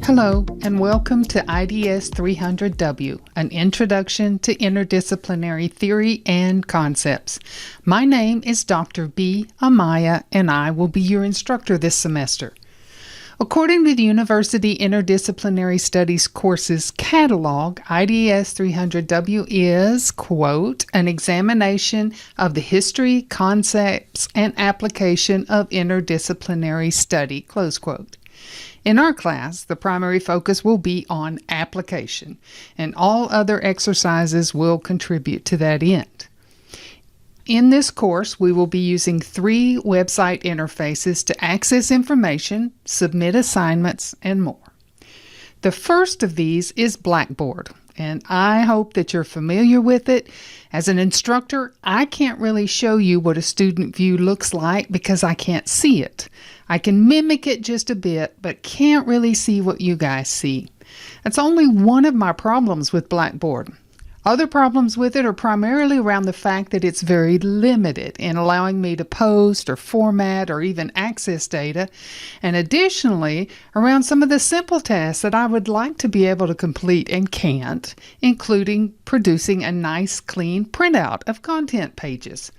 Hello, and welcome to IDS 300W, an introduction to interdisciplinary theory and concepts. My name is Dr. B. Amaya, and I will be your instructor this semester. According to the University Interdisciplinary Studies courses catalog, IDS 300W is, quote, an examination of the history, concepts, and application of interdisciplinary study, close quote. In our class, the primary focus will be on application, and all other exercises will contribute to that end. In this course, we will be using 3 website interfaces to access information, submit assignments, and more. The first of these is Blackboard, and I hope that you're familiar with it. As an instructor, I can't really show you what a student view looks like because I can't see it. I can mimic it just a bit, but can't really see what you guys see. That's only one of my problems with Blackboard. Other problems with it are primarily around the fact that it's very limited in allowing me to post or format or even access data, and additionally around some of the simple tasks that I would like to be able to complete and can't, including producing a nice clean printout of content pages.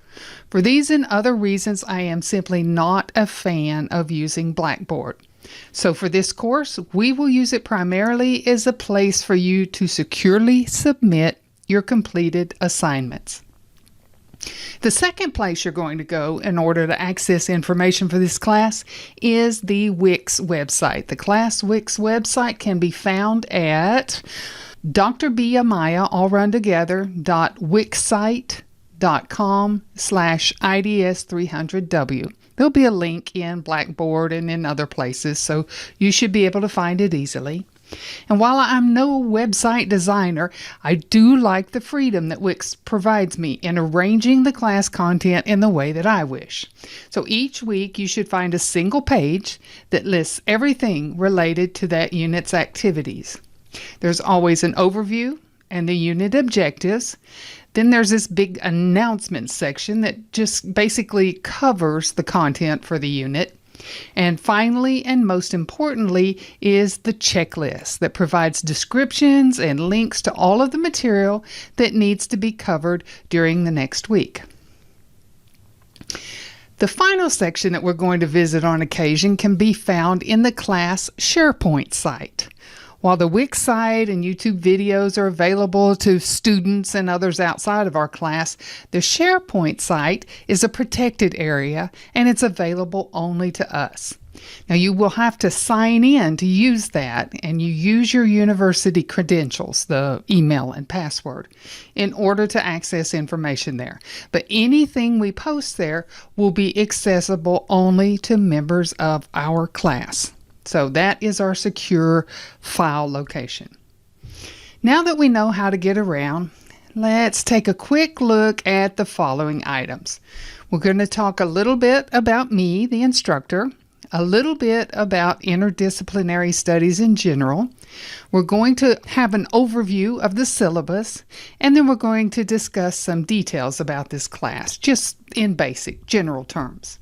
For these and other reasons, I am simply not a fan of using Blackboard. So for this course, we will use it primarily as a place for you to securely submit your completed assignments. The second place you're going to go in order to access information for this class is the Wix website. The class Wix website can be found at drbamaya, all run together, .wixsite.com/IDS300W. There'll be a link in Blackboard and in other places, so you should be able to find it easily. And while I'm no website designer, I do like the freedom that Wix provides me in arranging the class content in the way that I wish. So each week you should find a single page that lists everything related to that unit's activities. There's always an overview and the unit objectives. Then there's this big announcement section that just basically covers the content for the unit. And finally, and most importantly, is the checklist that provides descriptions and links to all of the material that needs to be covered during the next week. The final section that we're going to visit on occasion can be found in the class SharePoint site. While the Wix site and YouTube videos are available to students and others outside of our class, the SharePoint site is a protected area and it's available only to us. Now you will have to sign in to use that, and you use your university credentials, the email and password, in order to access information there. But anything we post there will be accessible only to members of our class. So that is our secure file location. Now that we know how to get around, let's take a quick look at the following items. We're going to talk a little bit about me, the instructor, a little bit about interdisciplinary studies in general. We're going to have an overview of the syllabus, and then we're going to discuss some details about this class, just in basic, general terms.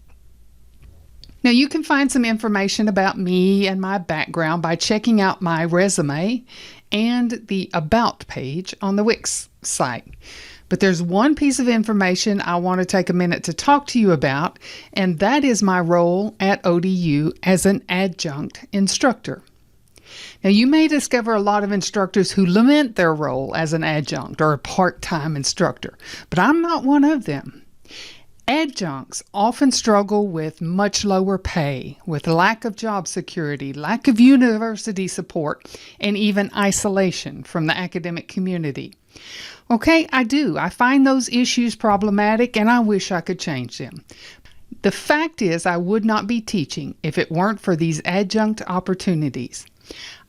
Now, you can find some information about me and my background by checking out my resume and the About page on the Wix site. But there's one piece of information I want to take a minute to talk to you about, and that is my role at ODU as an adjunct instructor. Now, you may discover a lot of instructors who lament their role as an adjunct or a part-time instructor, but I'm not one of them. Adjuncts often struggle with much lower pay, with lack of job security, lack of university support, and even isolation from the academic community. Okay, I find those issues problematic, and I wish I could change them. The fact is, I would not be teaching if it weren't for these adjunct opportunities.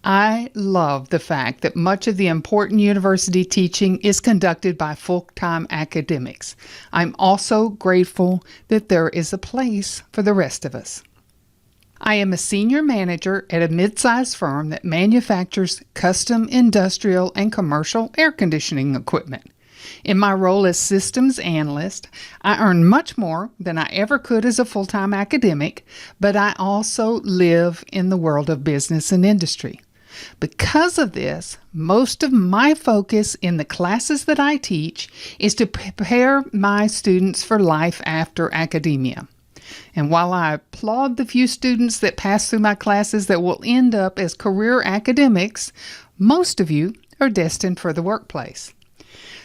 I love the fact that much of the important university teaching is conducted by full-time academics. I'm also grateful that there is a place for the rest of us. I am a senior manager at a mid-sized firm that manufactures custom industrial and commercial air conditioning equipment. In my role as systems analyst, I earn much more than I ever could as a full-time academic, but I also live in the world of business and industry. Because of this, most of my focus in the classes that I teach is to prepare my students for life after academia. And while I applaud the few students that pass through my classes that will end up as career academics, most of you are destined for the workplace.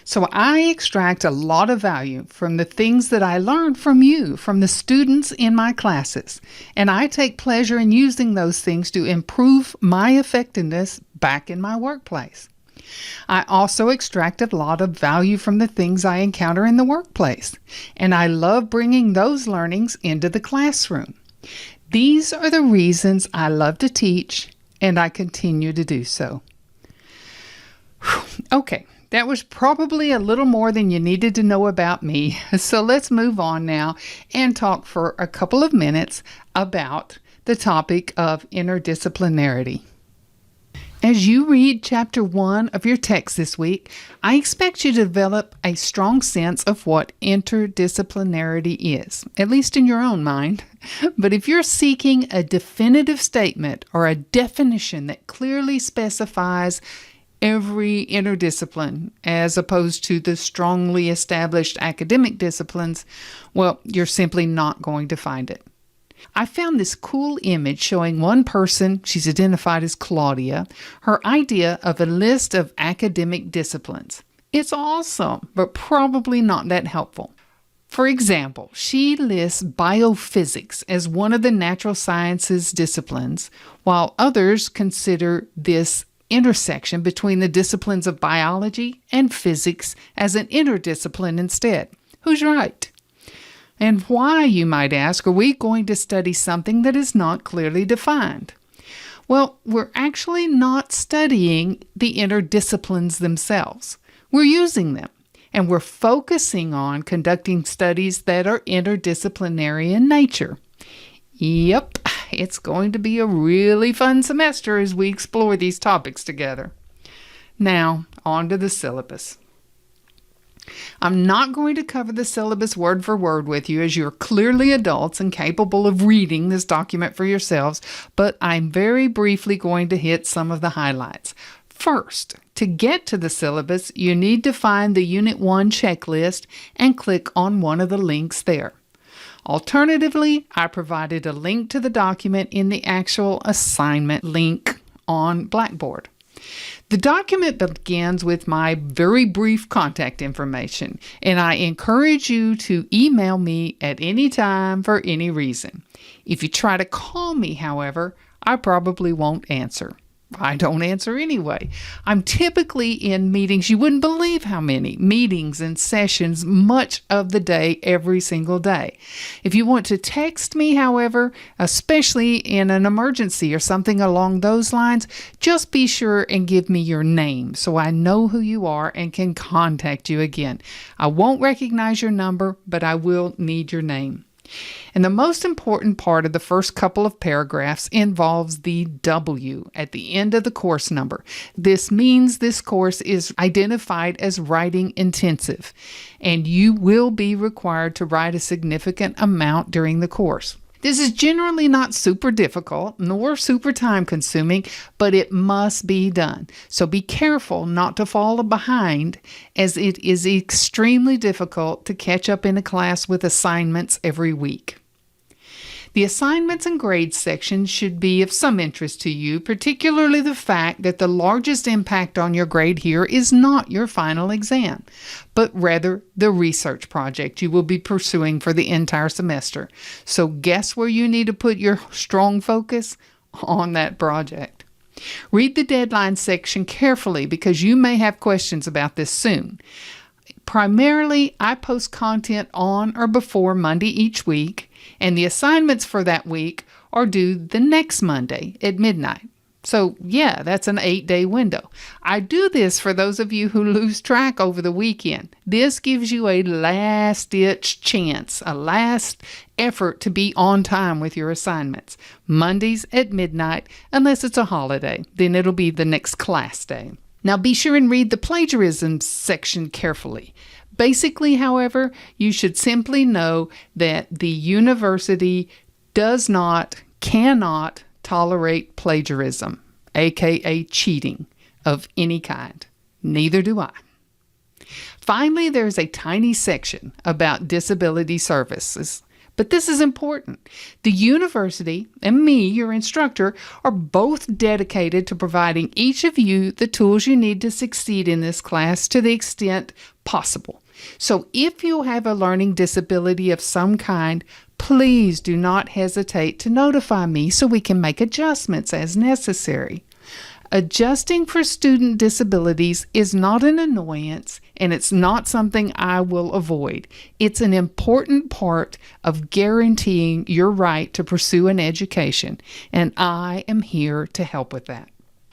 So I extract a lot of value from the things that I learned from you, from the students in my classes, and I take pleasure in using those things to improve my effectiveness back in my workplace. I also extract a lot of value from the things I encounter in the workplace, and I love bringing those learnings into the classroom. These are the reasons I love to teach, and I continue to do so. Okay. That was probably a little more than you needed to know about me. So let's move on now and talk for a couple of minutes about the topic of interdisciplinarity. As you read Chapter 1 of your text this week, I expect you to develop a strong sense of what interdisciplinarity is, at least in your own mind. But if you're seeking a definitive statement or a definition that clearly specifies every interdiscipline, as opposed to the strongly established academic disciplines, well, you're simply not going to find it. I found this cool image showing one person, she's identified as Claudia, her idea of a list of academic disciplines. It's awesome, but probably not that helpful. For example, she lists biophysics as one of the natural sciences disciplines, while others consider this intersection between the disciplines of biology and physics as an interdiscipline instead. Who's right? And why, you might ask, are we going to study something that is not clearly defined? Well, we're actually not studying the interdisciplines themselves. We're using them, and we're focusing on conducting studies that are interdisciplinary in nature. Yep, it's going to be a really fun semester as we explore these topics together. Now, on to the syllabus. I'm not going to cover the syllabus word for word with you, as you're clearly adults and capable of reading this document for yourselves, but I'm very briefly going to hit some of the highlights. First, to get to the syllabus, you need to find the Unit 1 checklist and click on one of the links there. Alternatively, I provided a link to the document in the actual assignment link on Blackboard. The document begins with my very brief contact information, and I encourage you to email me at any time for any reason. If you try to call me, however, I probably won't answer. I don't answer anyway. I'm typically in meetings. You wouldn't believe how many meetings and sessions much of the day, every single day. If you want to text me, however, especially in an emergency or something along those lines, just be sure and give me your name so I know who you are and can contact you again. I won't recognize your number, but I will need your name. And the most important part of the first couple of paragraphs involves the W at the end of the course number. This means this course is identified as writing intensive, and you will be required to write a significant amount during the course. This is generally not super difficult nor super time consuming, but it must be done. So be careful not to fall behind, as it is extremely difficult to catch up in a class with assignments every week. The assignments and grades section should be of some interest to you, particularly the fact that the largest impact on your grade here is not your final exam, but rather the research project you will be pursuing for the entire semester. So guess where you need to put your strong focus? On that project. Read the deadline section carefully because you may have questions about this soon. Primarily, I post content on or before Monday each week, and the assignments for that week are due the next Monday at midnight. So yeah, that's an 8-day window. I do this for those of you who lose track over the weekend. This gives you a last-ditch chance, a last effort to be on time with your assignments. Mondays at midnight, unless it's a holiday. Then it'll be the next class day. Now be sure and read the plagiarism section carefully. Basically, however, you should simply know that the university cannot tolerate plagiarism. aka cheating, of any kind. Neither do I. Finally, there's a tiny section about disability services. But this is important. The university and me, your instructor, are both dedicated to providing each of you the tools you need to succeed in this class to the extent possible. So if you have a learning disability of some kind, please do not hesitate to notify me so we can make adjustments as necessary. Adjusting for student disabilities is not an annoyance, and it's not something I will avoid. It's an important part of guaranteeing your right to pursue an education, and I am here to help with that.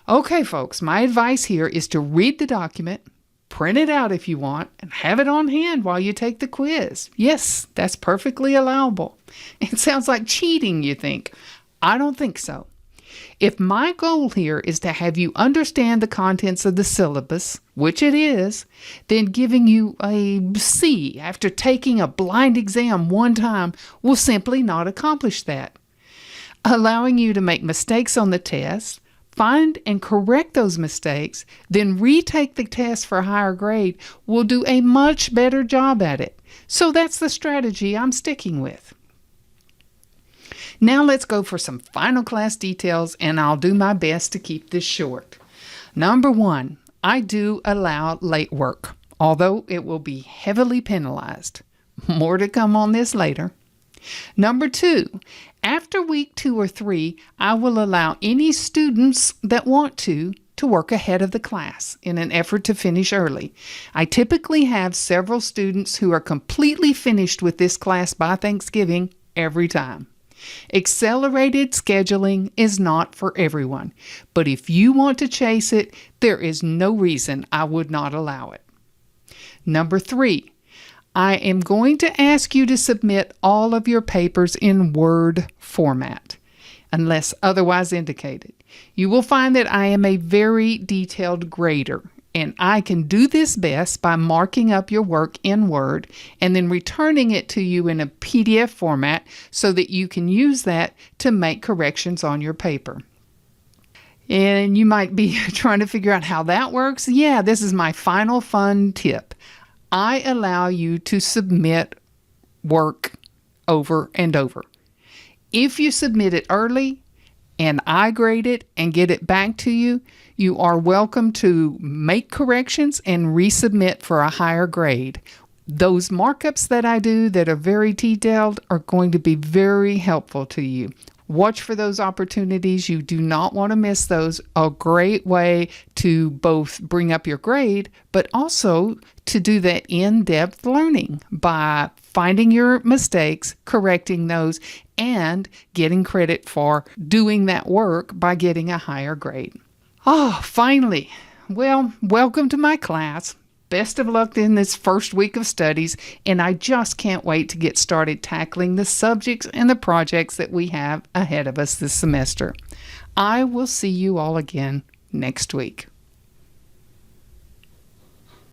Okay, folks, my advice here is to read the document, print it out if you want, and have it on hand while you take the quiz. Yes, that's perfectly allowable. It sounds like cheating, you think. I don't think so. If my goal here is to have you understand the contents of the syllabus, which it is, then giving you a C after taking a blind exam one time will simply not accomplish that. Allowing you to make mistakes on the test, find and correct those mistakes, then retake the test for a higher grade will do a much better job at it. So that's the strategy I'm sticking with. Now let's go for some final class details, and I'll do my best to keep this short. Number 1, I do allow late work, although it will be heavily penalized. More to come on this later. Number 2, after week 2 or 3, I will allow any students that want to work ahead of the class in an effort to finish early. I typically have several students who are completely finished with this class by Thanksgiving every time. Accelerated scheduling is not for everyone, but if you want to chase it, there is no reason I would not allow it. Number 3, I am going to ask you to submit all of your papers in Word format, unless otherwise indicated. You will find that I am a very detailed grader, and I can do this best by marking up your work in Word and then returning it to you in a PDF format so that you can use that to make corrections on your paper. And you might be trying to figure out how that works. Yeah, this is my final fun tip. I allow you to submit work over and over. If you submit it early and I grade it and get it back to you, you are welcome to make corrections and resubmit for a higher grade. Those markups that I do that are very detailed are going to be very helpful to you. Watch for those opportunities. You do not want to miss those. A great way to both bring up your grade, but also to do that in-depth learning by finding your mistakes, correcting those, and getting credit for doing that work by getting a higher grade. Oh, finally. Well, welcome to my class. Best of luck in this first week of studies, and I just can't wait to get started tackling the subjects and the projects that we have ahead of us this semester. I will see you all again next week.